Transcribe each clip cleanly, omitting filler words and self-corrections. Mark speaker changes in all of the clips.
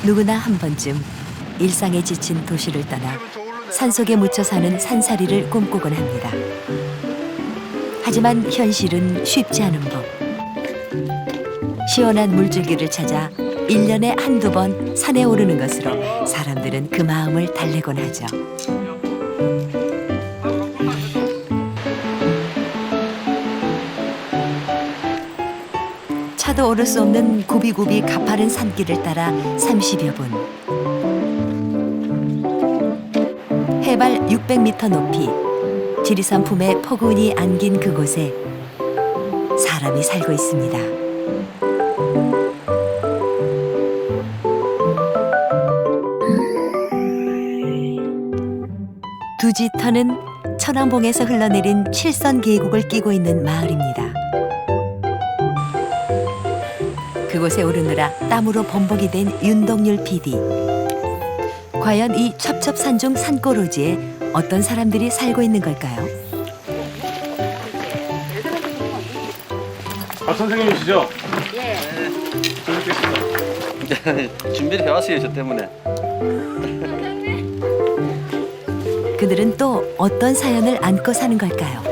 Speaker 1: 누구나 한 번쯤 일상에 지친 도시를 떠나 산속에 묻혀 사는 산살이를 꿈꾸곤 합니다. 하지만 현실은 쉽지 않은 법. 시원한 물줄기를 찾아 1년에 한두 번 산에 오르는 것으로 사람들은 그 마음을 달래곤 하죠. 차도 오를 수 없는 굽이굽이 가파른 산길을 따라 30여 분. 해발 600m 높이 지리산 품에 포근히 안긴 그곳에 사람이 살고 있습니다. 두지터는 천왕봉에서 흘러내린 칠선 계곡을 끼고 있는 마을입니다. 그곳에 오르느라 땀으로 범벅이 된 윤동률 PD. 과연 이 첩첩산중 산골오지에 어떤 사람들이 살고 있는 걸까요?
Speaker 2: 선생님이시죠?
Speaker 3: 예.
Speaker 2: 재밌겠습니다.
Speaker 4: 준비를 해왔어요, 저 때문에.
Speaker 1: 그들은 또 어떤 사연을 안고 사는 걸까요?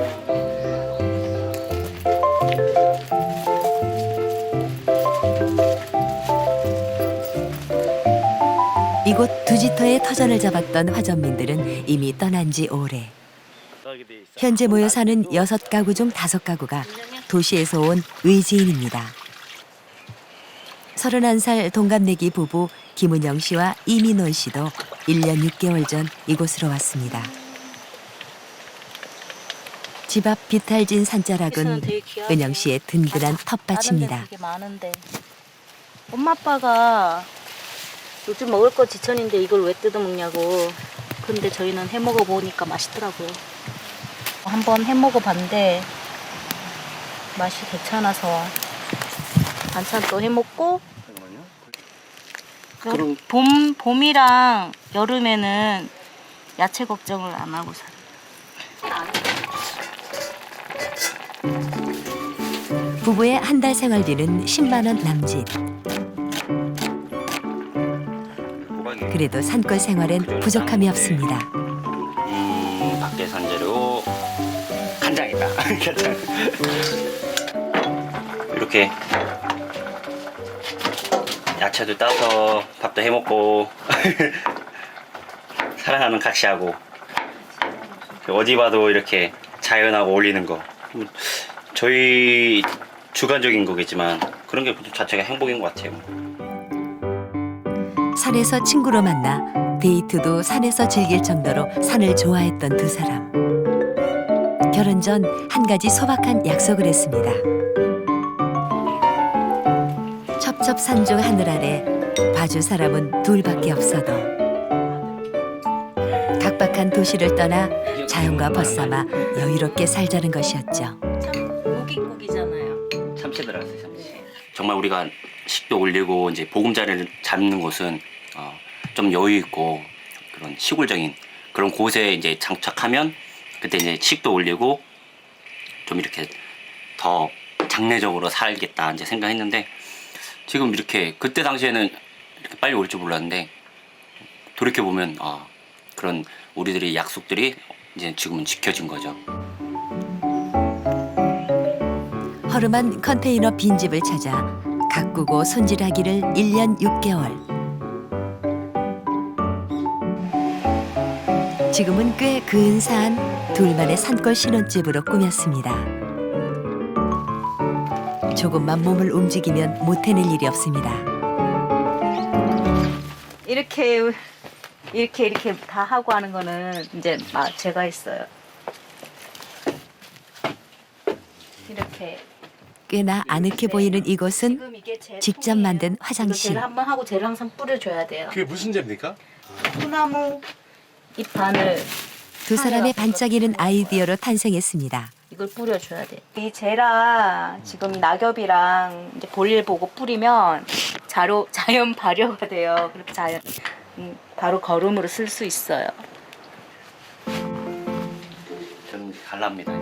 Speaker 1: 이곳 두지터에 터전을 잡았던 화전민들은 이미 떠난 지 오래. 현재 모여 사는 6가구 중 5가구가 도시에서 온 외지인입니다. 31살 동갑내기 부부 김은영 씨와 이민원 씨도 1년 6개월 전 이곳으로 왔습니다. 집 앞 비탈진 산자락은 은영 씨의 든든한 텃밭입니다.
Speaker 3: 되게 많은데. 엄마 아빠가 요즘 먹을 거 지천인데 이걸 왜 뜯어 먹냐고. 근데 저희는 해 먹어 보니까 맛있더라고요. 한번 해 먹어 봤는데 맛이 괜찮아서 반찬 또 해 먹고.
Speaker 4: 그럼-
Speaker 3: 봄이랑 여름에는 야채 걱정을 안 하고 살아요.
Speaker 1: 부부의 한 달 생활비는 10만 원 남짓. 그래도 산골 생활엔 부족함이 없습니다.
Speaker 4: 밖에 산재료 간장이다. 간장. 이렇게 야채도 따서 밥도 해 먹고 사랑하는 각시하고 어디 봐도 이렇게 자연하고 어울리는 거. 저희 주관적인 거겠지만 그런 게 자체가 행복인 것 같아요.
Speaker 1: 산에서 친구로 만나 데이트도 산에서 즐길 정도로 산을 좋아했던 두 사람. 결혼 전 한 가지 소박한 약속을 했습니다. 첩첩산중 하늘 아래 봐줄 사람은 둘밖에 없어도 각박한 도시를 떠나 자연과 벗삼아 여유롭게 살자는 것이었죠.
Speaker 3: 참 고깃고기잖아요.
Speaker 4: 참치 들어갔어요, 참치. 정말 우리가 식도 올리고 이제 보금자리를 잡는 곳은 좀 여유 있고 그런 시골적인 그런 곳에 이제 장착하면 그때 이제 식도 올리고 좀 이렇게 더 장래적으로 살겠다 이제 생각했는데 지금 이렇게 그때 당시에는 이렇게 빨리 올 줄 몰랐는데 돌이켜 보면 그런 우리들의 약속들이 이제 지금은 지켜진 거죠.
Speaker 1: 허름한 컨테이너 빈집을 찾아 가꾸고 손질하기를 1년 6개월. 지금은 꽤 근사한 둘만의 산골 신혼집으로 꾸몄습니다. 조금만 몸을 움직이면 못 해낼 일이 없습니다.
Speaker 3: 이렇게 다 하고 하는 거는 이제 제가 했어요. 이렇게
Speaker 1: 꽤나 아늑해 보이는 이곳은
Speaker 3: 지금 이게 제
Speaker 1: 직접
Speaker 3: 통이에요.
Speaker 1: 만든
Speaker 3: 이거
Speaker 1: 화장실.
Speaker 3: 젤 한번 하고 젤 항상 뿌려줘야 돼요.
Speaker 2: 그게 무슨 죄입니까?
Speaker 3: 소나무 잎 반을
Speaker 1: 두 사람의 반짝이는 아이디어로 탄생했습니다.
Speaker 3: 이걸 뿌려줘야 돼. 이 젤랑 지금 낙엽이랑 이제 볼일 보고 뿌리면 자연 발효가 돼요. 그렇게 바로 거름으로 쓸 수 있어요.
Speaker 4: 저는 이제 갈랍니다.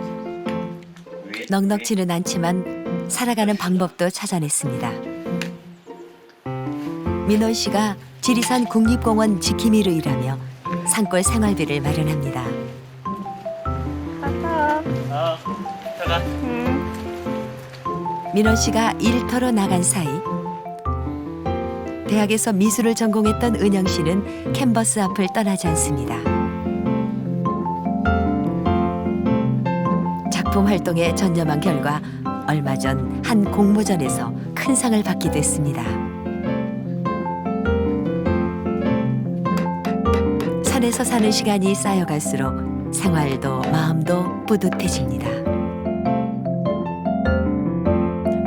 Speaker 4: 이제.
Speaker 1: 넉넉지는 않지만 살아가는 방법도 찾아냈습니다. 민원 씨가 지리산 국립공원 지킴이로 일하며 산골 생활비를 마련합니다.
Speaker 2: 가가.
Speaker 1: 민원 씨가 일터로 나간 사이 대학에서 미술을 전공했던 은영 씨는 캔버스 앞을 떠나지 않습니다. 작품 활동에 전념한 결과 얼마 전 한 공모전에서 큰 상을 받기도 했습니다. 산에서 사는 시간이 쌓여갈수록 생활도 마음도 뿌듯해집니다.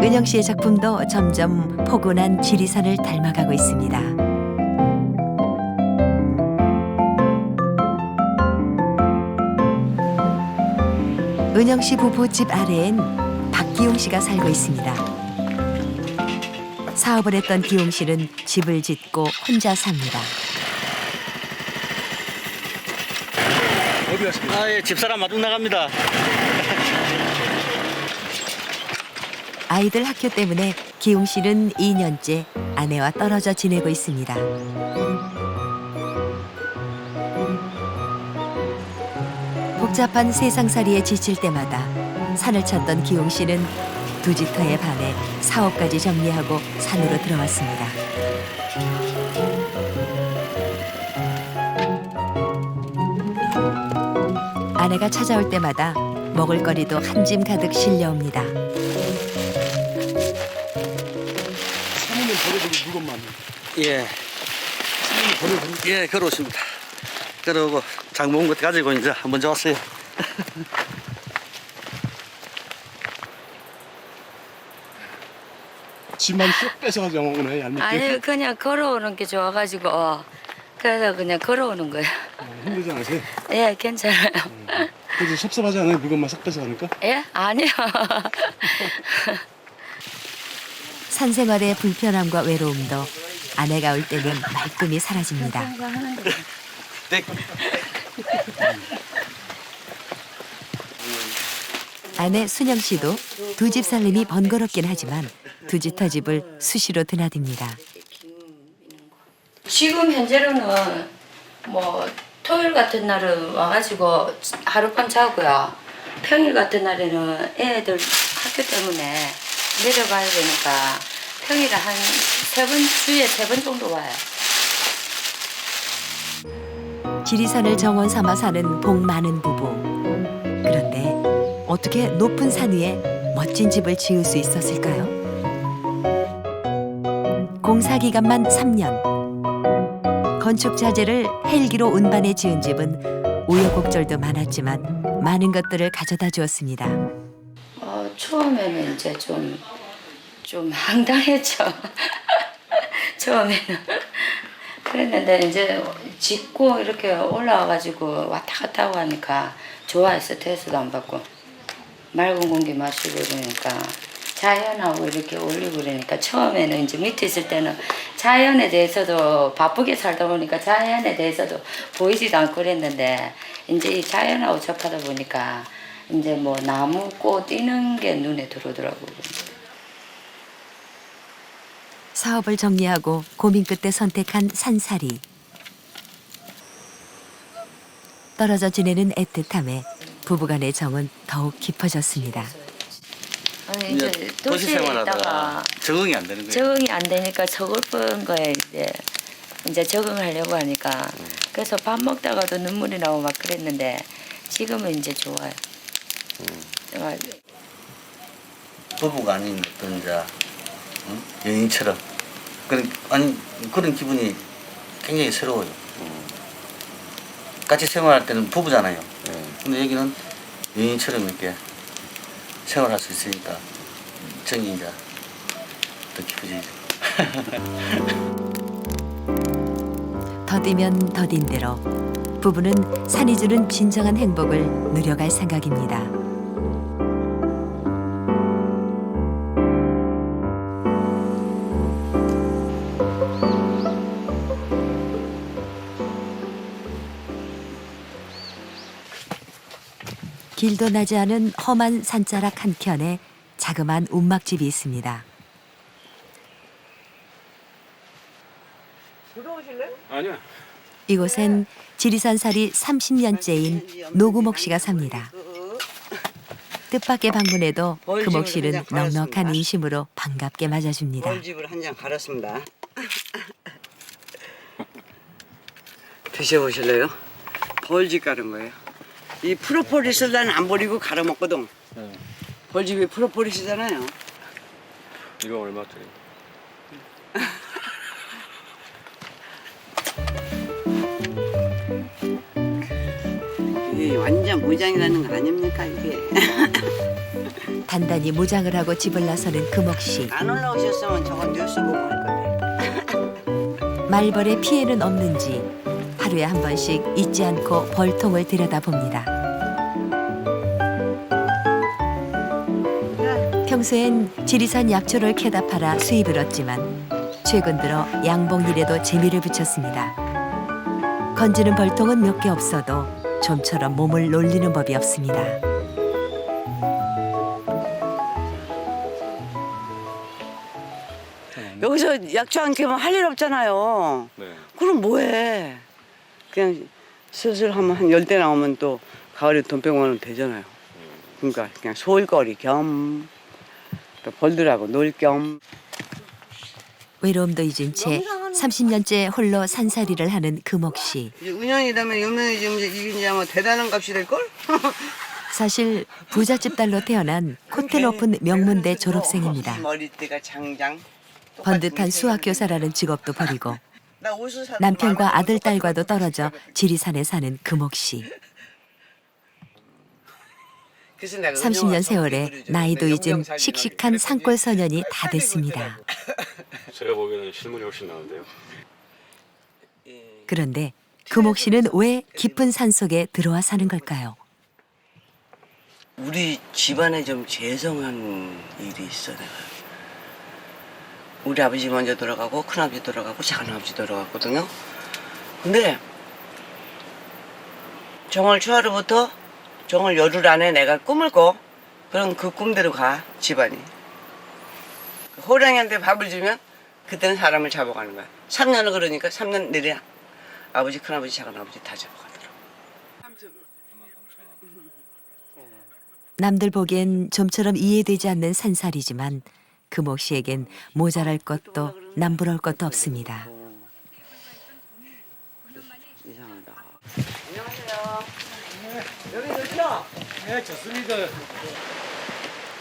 Speaker 1: 은영 씨의 작품도 점점 포근한 지리산을 닮아가고 있습니다. 은영 씨 부부 집 아래엔 박기용 씨가 살고 있습니다. 사업을 했던 기용 씨는 집을 짓고 혼자 삽니다.
Speaker 2: 어디 가십니까?
Speaker 5: 예, 집사람 마중 나갑니다.
Speaker 1: 아이들 학교 때문에 기용 씨는 2년째 아내와 떨어져 지내고 있습니다. 복잡한 세상살이에 지칠 때마다 산을 찾던 기용 씨는 두지터에 반해 사업까지 정리하고 산으로 들어왔습니다. 아내가 찾아올 때마다 먹을거리도 한 짐 가득 실려옵니다.
Speaker 2: 사모님 버려두고 물건만.
Speaker 5: 예,
Speaker 2: 사모님 버려두고.
Speaker 5: 예, 그렇습니다. 그러고 장모은 것 가지고 이제 먼저 왔어요.
Speaker 2: 집만 쏙 뺏어가지고 오네 얄밉게.
Speaker 6: 아니 그냥 걸어오는 게 좋아가지고 그래서 그냥 걸어오는 거예요.
Speaker 2: 힘들지 않으세요?
Speaker 6: 예, 괜찮아요.
Speaker 2: 그래서 섭섭하지 않아요? 물건만 싹 뺏어가니까?
Speaker 6: 예? 아니요.
Speaker 1: 산생활의 불편함과 외로움도 아내가 올 때는 말끔히 사라집니다.
Speaker 5: 네.
Speaker 1: 아내 순영 씨도 두 집 살림이 번거롭긴 하지만 두지터 집을 수시로 드나듭니다.
Speaker 6: 지금 현재로는 뭐 토요일 같은 날은 와가지고 하룻밤 자고요. 평일 같은 날에는 애들 학교 때문에 내려가야 되니까 평일에 한 주에 3번 정도 와요.
Speaker 1: 지리산을 정원 삼아 사는 복 많은 부부. 그런데 어떻게 높은 산 위에 멋진 집을 지을 수 있었을까요? 공사 기간만 3년. 건축 자재를 헬기로 운반해 지은 집은 우여곡절도 많았지만 많은 것들을 가져다 주었습니다.
Speaker 6: 처음에는 이제 좀 황당했죠. 처음에는. 그랬는데 이제 짓고 이렇게 올라와가지고 왔다 갔다 하고 하니까 좋아요. 스트레스도 안 받고 맑은 공기 마시고 그러니까 자연하고 이렇게 어울리고 그러니까 처음에는 이제 밑에 있을 때는 자연에 대해서도 바쁘게 살다 보니까 자연에 대해서도 보이지도 않고 그랬는데 이제 이 자연하고 접하다 보니까 이제 뭐 나무 꽃 뛰는 게 눈에 들어오더라고요.
Speaker 1: 사업을 정리하고 고민 끝에 선택한 산살이. 떨어져 지내는 애틋함에 부부간의 정은 더욱 깊어졌습니다.
Speaker 6: 아니, 이제
Speaker 5: 도시
Speaker 6: 도시에
Speaker 5: 생활하다가
Speaker 6: 있다가
Speaker 5: 적응이 안 되는 거예요.
Speaker 6: 적응이 안 되니까 서글픈 거에 이제 적응을 하려고 하니까 그래서 밥 먹다가도 눈물이 나오고 막 그랬는데 지금은 이제 좋아요. 정말
Speaker 5: 부부가 아닌 어떤 이제 연인처럼 그런 기분이 굉장히 새로워요. 같이 생활할 때는 부부잖아요. 근데 여기는 연인처럼 이렇게 생활할 수 있으니까 정이 이제 더 깊어지죠.
Speaker 1: 더디면 더딘 대로 부부는 산이 주는 진정한 행복을 누려갈 생각입니다. 길도 나지 않은 험한 산자락 한켠에 자그마한 운막집이 있습니다.
Speaker 2: 아니야.
Speaker 1: 이곳엔 지리산살이 30년째인 노구목 씨가 삽니다. 뜻밖의 방문에도 금옥 씨는 넉넉한 인심으로 반갑게 맞아줍니다.
Speaker 7: 벌집을 한 장 갈았습니다. 드셔보실래요? 벌집 갈은 거예요. 이 프로폴리스를 난 안 버리고 갈아 먹거든. 벌집이 프로폴리스잖아요.
Speaker 2: 이거 얼마짜리?
Speaker 7: 이게 완전 무장이라는 거 아닙니까 이게?
Speaker 1: 단단히 무장을 하고 집을 나서는 금옥 씨.
Speaker 7: 안 올라오셨으면 저건 뉴스 보고 할 건데.
Speaker 1: 말벌의 피해는 없는지 하루에 한 번씩 잊지 않고 벌통을 들여다봅니다. 평소엔 지리산 약초를 캐다 팔아 수입을 얻지만 최근 들어 양봉일에도 재미를 붙였습니다. 건지는 벌통은 몇 개 없어도 좀처럼 몸을 놀리는 법이 없습니다.
Speaker 7: 여기서 약초 안 캐면 할 일 없잖아요.
Speaker 2: 네.
Speaker 7: 그럼 뭐해? 그냥 슬슬 하면 한 10대 나오면 또 가을에 돈 100만 원 되잖아요. 그러니까 그냥 소일거리 겸 또 벌들하고 놀 겸.
Speaker 1: 외로움도 잊은 채 30년째 홀로 산살이를 하는 금옥 씨.
Speaker 7: 이제 은연이 되면 유명해지면 이게 이제 뭐 대단한 값이 될걸?
Speaker 1: 사실 부잣집 딸로 태어난 코트 높은 명문대 졸업생입니다.
Speaker 7: 머리띠가 장장.
Speaker 1: 번듯한 수학교사라는 직업도 버리고
Speaker 7: 나 옷을 사도
Speaker 1: 남편과
Speaker 7: 마음에
Speaker 1: 아들
Speaker 7: 똑같이
Speaker 1: 딸과도 떨어져
Speaker 7: 똑같이
Speaker 1: 지리산에 사는 금옥 씨.
Speaker 7: 그래서 내가
Speaker 1: 30년
Speaker 7: 은영아
Speaker 1: 세월에
Speaker 7: 성격이
Speaker 1: 나이도
Speaker 7: 그러죠.
Speaker 1: 잊은
Speaker 7: 영양사진이나
Speaker 1: 씩씩한
Speaker 7: 이렇게
Speaker 1: 산골 소년이 다 됐습니다.
Speaker 2: 제가 보기에는 실물이 훨씬 나은데요.
Speaker 1: 그런데 금옥 씨는 왜 깊은 산 속에 들어와 사는 걸까요?
Speaker 7: 우리 집안에 좀 죄송한 일이 있어 내가. 우리 아버지 먼저 돌아가고 큰아버지 돌아가고 작은아버지 돌아갔거든요. 근데 정월 초하루부터 정월 열흘 안에 내가 꿈을 꿔. 그럼 그 꿈대로 가 집안이. 호랑이한테 밥을 주면 그때는 사람을 잡아가는 거야. 3년을 그러니까 3년 내내 아버지 큰아버지 작은아버지 다 잡아가더라고.
Speaker 1: 남들 보기엔 좀처럼 이해되지 않는 산살이지만 금옥 씨에겐 모자랄 것도 남부러울 것도 없습니다.
Speaker 7: 이상하다. 안녕하세요. 여기 좋죠?
Speaker 2: 네, 좋습니다.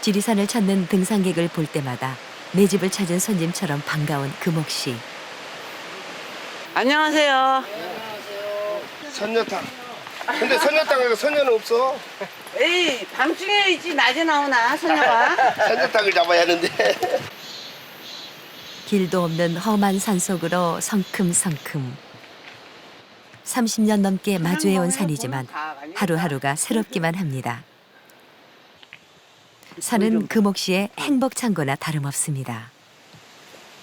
Speaker 1: 지리산을 찾는 등산객을 볼 때마다 내 집을 찾은 손님처럼 반가운 금옥 씨.
Speaker 7: 안녕하세요.
Speaker 8: 선녀탕. 근데 선녀탕에 선녀는 없어.
Speaker 7: 에이, 밤중에 있지 낮에 나오나 소녀가?
Speaker 8: 선녀탕을 잡아야 하는데.
Speaker 1: 길도 없는 험한 산속으로 성큼성큼. 30년 넘게 마주해온 산이지만 하루하루가 새롭기만 합니다. 산은 금옥 씨의 행복 창고나 다름없습니다.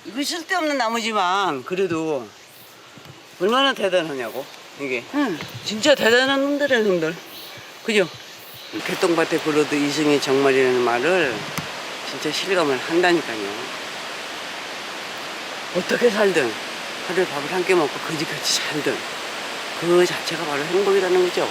Speaker 7: 이거 쓸데없는 나무지만 그래도 얼마나 대단하냐고 이게. 응, 진짜 대단한 놈들이야 놈들. 그죠? 개똥밭에 굴러도 이승이 정말이라는 말을 진짜 실감을 한다니까요. 어떻게 살든 하루에 밥을 한 끼 먹고 거지같이 살든 그 자체가 바로 행복이라는 거죠.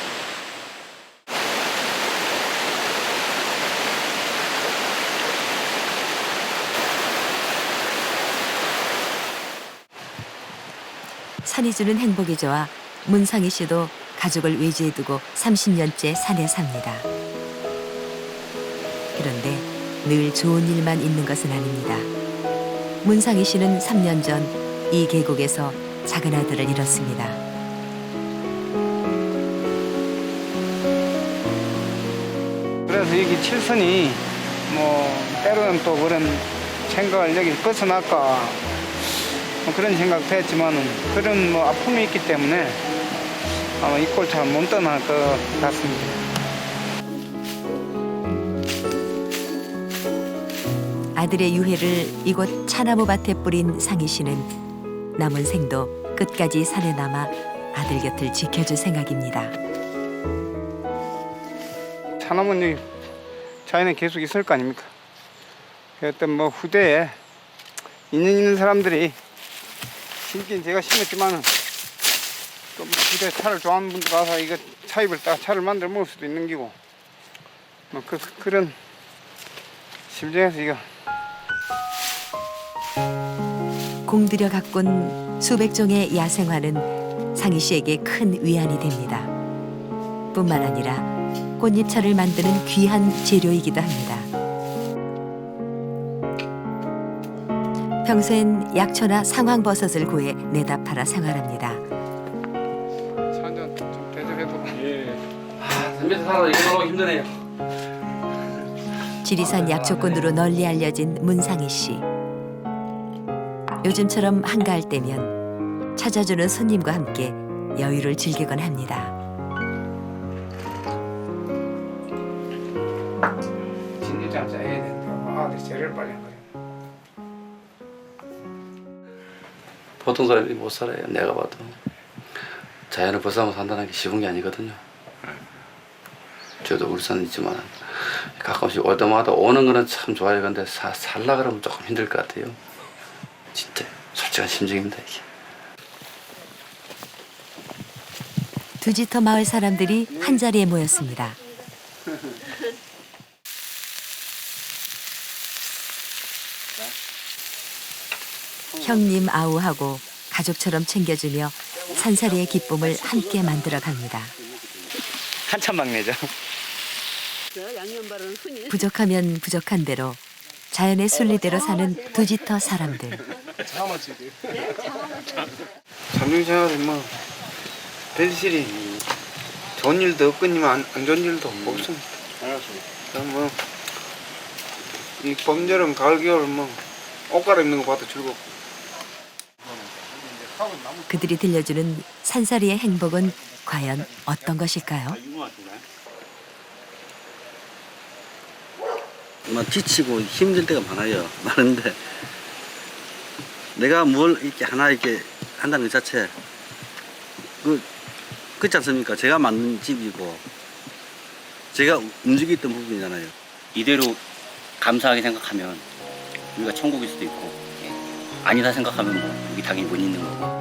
Speaker 1: 산이 주는 행복이 좋아 문상희 씨도 가족을 외지에 두고 30년째 산에 삽니다. 그런데 늘 좋은 일만 있는 것은 아닙니다. 문상희 씨는 3년 전 이 계곡에서 작은 아들을 잃었습니다.
Speaker 9: 그래서 여기 칠순이 뭐 때로는 또 그런 생각을 여기 벗어날까 뭐 그런 생각도 했지만은 그런 뭐 아픔이 있기 때문에 아마 이 꼴 잘 못 떠날 것 같습니다.
Speaker 1: 아들의 유해를 이곳 차나무 밭에 뿌린 상희 씨는 남은 생도 끝까지 산에 남아 아들 곁을 지켜줄 생각입니다.
Speaker 9: 차나무는 여기 자연에 계속 있을 거 아닙니까? 어떤 뭐 후대에 있는 사람들이 심긴 제가 심었지만은 또 집에 차를 좋아하는 분들 가서 이거 차입을 딱 차를 만들어 먹을 수도 있는 기고 뭐 그런 심정에서 이거
Speaker 1: 공들여 가꾼 수백 종의 야생화는 상희 씨에게 큰 위안이 됩니다. 뿐만 아니라 꽃잎차를 만드는 귀한 재료이기도 합니다. 평소엔 약초나 상황버섯을 구해 내다 팔아 생활합니다.
Speaker 9: 한잔 좀 대접해도
Speaker 2: 담배에서 살아도 이거 너무 힘드네요.
Speaker 1: 지리산 약초꾼으로 널리 알려진 문상희 씨. 요즘처럼 한가할 때면 찾아주는 손님과 함께 여유를 즐기곤 합니다.
Speaker 9: 진리장 짜야 되는데 재료를 빨리 안 그래.
Speaker 2: 보통 사람이 못 살아요. 내가 봐도 자연을 벗어나면 산다는 게 쉬운 게 아니거든요. 저도 울산에 있지만 가끔씩 올 때마다 오는 거는 참 좋아요. 근데 살라 그러면 조금 힘들 것 같아요. 진짜 솔직한 심정입니다 이게.
Speaker 1: 두지터 마을 사람들이 한자리에 모였습니다. 형님 아우하고 가족처럼 챙겨주며 산살이의 기쁨을 함께 만들어갑니다.
Speaker 4: 한참 막내죠.
Speaker 1: 부족하면 부족한 대로 자연의 순리대로 사는 두지터 사람들.
Speaker 9: 잠중생활에 뭐 별실이 좋은 일도 없거니만 안 좋은 일도 없습니다. 뭐 이 봄, 여름, 가을, 겨울 뭐 옷 갈아입는 거 봐도 즐겁고.
Speaker 1: 그들이 들려주는 산살이의 행복은 과연 어떤 것일까요?
Speaker 5: 막 지치고 힘들 때가 많은데 내가 뭘 이렇게 하나 이렇게 한다는 것 자체 그렇지 않습니까? 제가 만든 집이고 제가 움직였던 부분이잖아요.
Speaker 4: 이대로 감사하게 생각하면 우리가 천국일 수도 있고 아니다 생각하면 뭐 여기 당연히 못 있는 거고.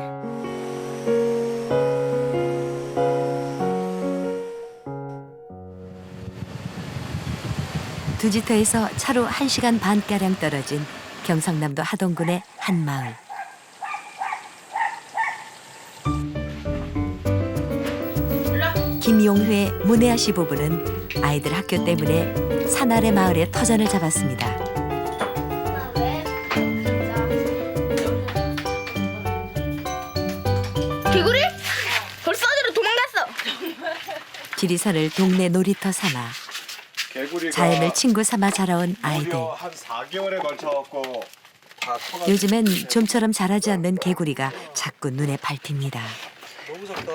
Speaker 1: 두지터에서 차로 1시간 반가량 떨어진 경상남도 하동군의 한 마을. 김용회, 문혜아 씨 부부는 아이들 학교 때문에 산 아래 마을에 터전을 잡았습니다.
Speaker 10: 개구리? 벌써 어디로 도망갔어?
Speaker 1: 지리산을 동네 놀이터 삼아 자연을 친구 삼아 자라온 아이들.
Speaker 8: 한 4개월에 걸쳐갖고 다 커가지고.
Speaker 1: 요즘엔 좀처럼 자라지 않는 개구리가 자꾸 눈에 밟힙니다.
Speaker 8: 너무 작다.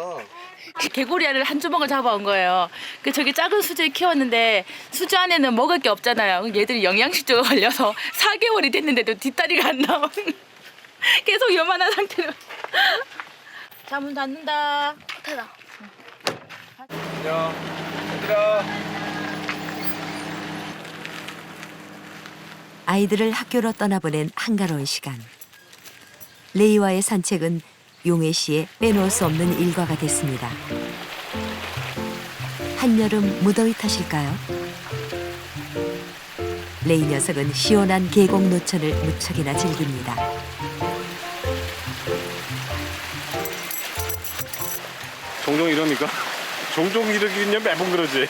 Speaker 10: 개구리알을 한 주먹을 잡아온 거예요. 그 저기 작은 수조에 키웠는데 수조 안에는 먹을 게 없잖아요. 얘들이 영양실조가 걸려서 4개월이 됐는데도 뒷다리가 안 나오는. 계속 요만한 상태로. 자, 문 닫는다. 닫아.
Speaker 8: 안녕. 얘들아.
Speaker 1: 아이들을 학교로 떠나보낸 한가로운 시간. 레이와의 산책은 용혜 씨의 빼놓을 수 없는 일과가 됐습니다. 한여름 무더위 탓일까요? 레이 녀석은 시원한 계곡 노천을 무척이나 즐깁니다.
Speaker 8: 종종 이럽니까? 종종 이러기는 매번 그러지.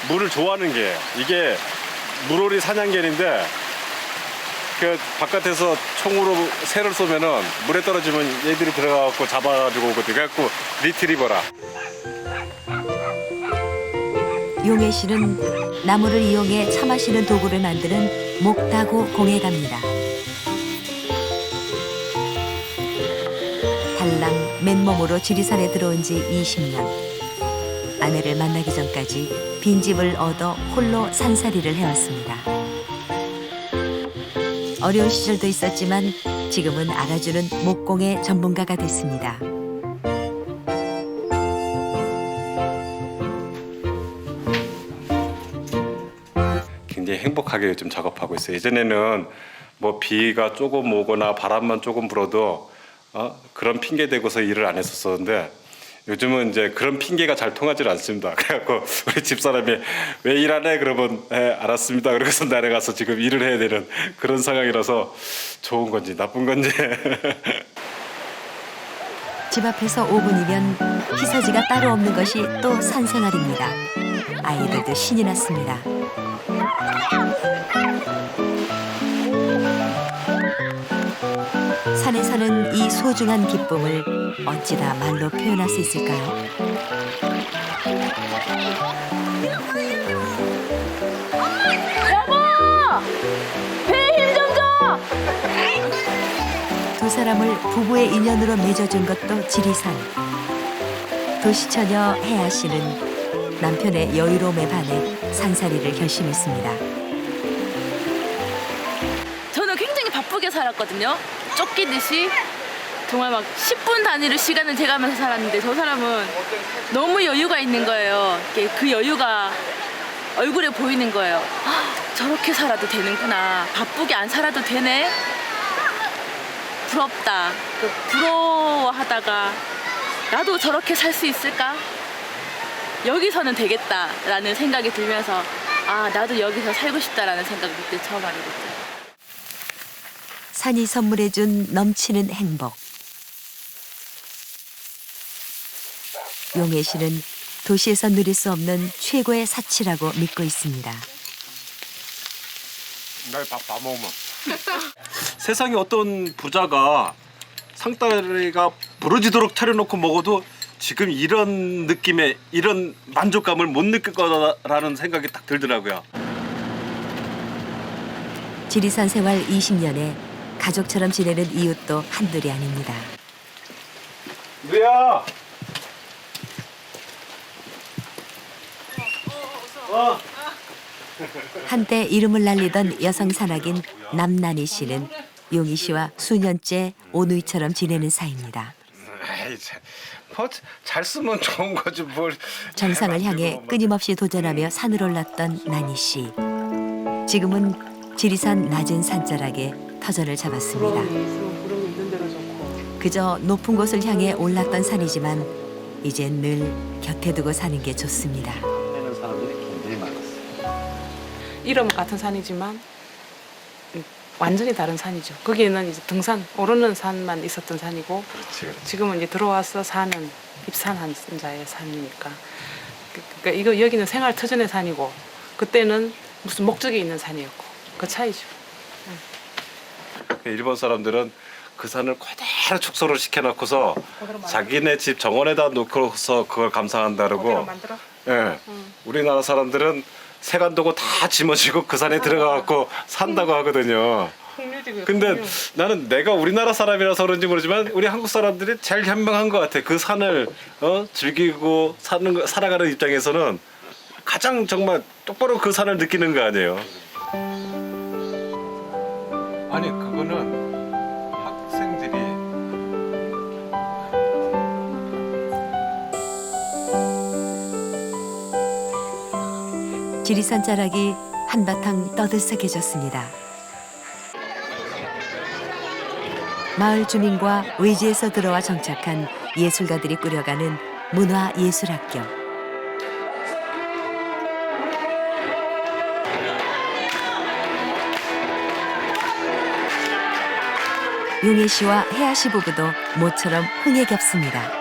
Speaker 8: 물을 좋아하는 게 이게 물오리 사냥개인데 그 바깥에서 총으로 새를 쏘면은 물에 떨어지면 얘들이 들어가갖고 잡아가지고 오거든. 그래갖고 리트리버라.
Speaker 1: 용혜 씨는 나무를 이용해 차 마시는 도구를 만드는 목다구 공에 갑니다. 달랑 맨몸으로 지리산에 들어온 지 20년. 아내를 만나기 전까지 빈집을 얻어 홀로 산살이를 해왔습니다. 어려운 시절도 있었지만 지금은 알아주는 목공의 전문가가 됐습니다.
Speaker 11: 굉장히 행복하게 좀 작업하고 있어요. 예전에는
Speaker 8: 뭐 비가 조금 오거나 바람만 조금 불어도 그런 핑계 대고서 일을 안 했었었는데 요즘은 이제 그런 핑계가 잘 통하지 않습니다. 그래갖고 우리 집사람이 왜 일 안 해? 그러면 알았습니다. 그래서 내려가서 지금 일을 해야 되는 그런 상황이라서 좋은 건지 나쁜 건지.
Speaker 1: 집 앞에서 5분이면 희사지가 따로 없는 것이 또 산생활입니다. 아이들도 신이 났습니다. 산에 사는 이 소중한 기쁨을 어찌다 말로 표현할 수 있을까요?
Speaker 10: 여보! 배에 힘 좀 줘!
Speaker 1: 두 사람을 부부의 인연으로 맺어준 것도 지리산. 도시처녀 혜아 씨는 남편의 여유로움에 반해 산살이를 결심했습니다.
Speaker 10: 저는 굉장히 바쁘게 살았거든요. 쫓기듯이 정말 막 10분 단위로 시간을 재가면서 살았는데 저 사람은 너무 여유가 있는 거예요. 그 여유가 얼굴에 보이는 거예요. 저렇게 살아도 되는구나. 바쁘게 안 살아도 되네. 부럽다. 부러워하다가 나도 저렇게 살 수 있을까? 여기서는 되겠다라는 생각이 들면서 나도 여기서 살고 싶다라는 생각을 그때 처음 하게 됐죠.
Speaker 1: 산이 선물해준 넘치는 행복. 용혜 씨는 도시에서 누릴 수 없는 최고의 사치라고 믿고 있습니다.
Speaker 8: 날 밥 먹으면. 세상에 어떤 부자가 상다리가 부러지도록 차려놓고 먹어도 지금 이런 느낌의 이런 만족감을 못 느낄 거라는 생각이 딱 들더라고요.
Speaker 1: 지리산 생활 20년에 가족처럼 지내는 이웃도 한둘이 아닙니다.
Speaker 8: 누야.
Speaker 1: 한때 이름을 날리던 여성 산악인 남난희 씨는 용희 씨와 수년째 오누이처럼 지내는 사이입니다.
Speaker 8: 잘 쓰면 좋은 거지 뭘.
Speaker 1: 정상을 향해 끊임없이 도전하며 산을 올랐던 난희 씨. 지금은 지리산 낮은 산자락에 터전을 잡았습니다. 그저 높은 곳을 향해 올랐던 산이지만 이젠 늘 곁에 두고 사는 게 좋습니다.
Speaker 11: 이름 같은 산이지만 완전히 다른 산이죠. 거기에는 이제 등산, 오르는 산만 있었던 산이고 지금은 이제 들어와서 사는 입산한 자의 산이니까. 그러니까 여기는 생활 터전의 산이고 그때는 무슨 목적이 있는 산이었고 그 차이죠.
Speaker 8: 일본 사람들은 그 산을 그대로 축소를 시켜놓고서 자기네 집 정원에다 놓고서 그걸 감상한다 그러고, 우리나라 사람들은 세간도고 다 짊어지고 그 산에 들어가갖고 산다고 하거든요. 근데 나는 내가 우리나라 사람이라서 그런지 모르지만 우리 한국 사람들이 제일 현명한 것 같아. 그 산을 즐기고 살아가는 입장에서는 가장 정말 똑바로 그 산을 느끼는 거 아니에요. 아니 그거는 학생들이
Speaker 1: 지리산 자락이 한바탕 떠들썩해졌습니다. 마을 주민과 외지에서 들어와 정착한 예술가들이 꾸려가는 문화예술학교. 용혜 씨와 혜아 씨 부부도 모처럼 흥에 겹습니다.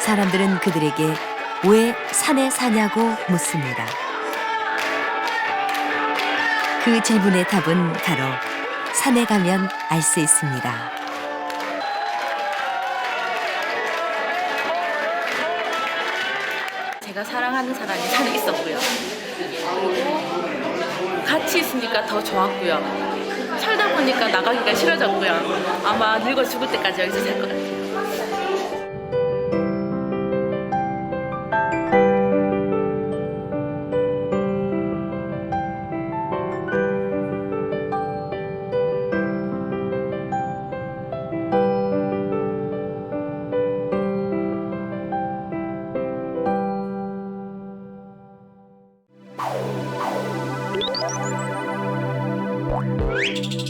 Speaker 1: 사람들은 그들에게 왜 산에 사냐고 묻습니다. 그 질문의 답은 바로 산에 가면 알 수 있습니다.
Speaker 10: 제가 사랑하는 사람이 산에 있었고요. 같이 있으니까 더 좋았고요. 살다 보니까 나가기가 싫어졌고요. 아마 늙어 죽을 때까지 여기서 살 것 같아요.
Speaker 12: 네.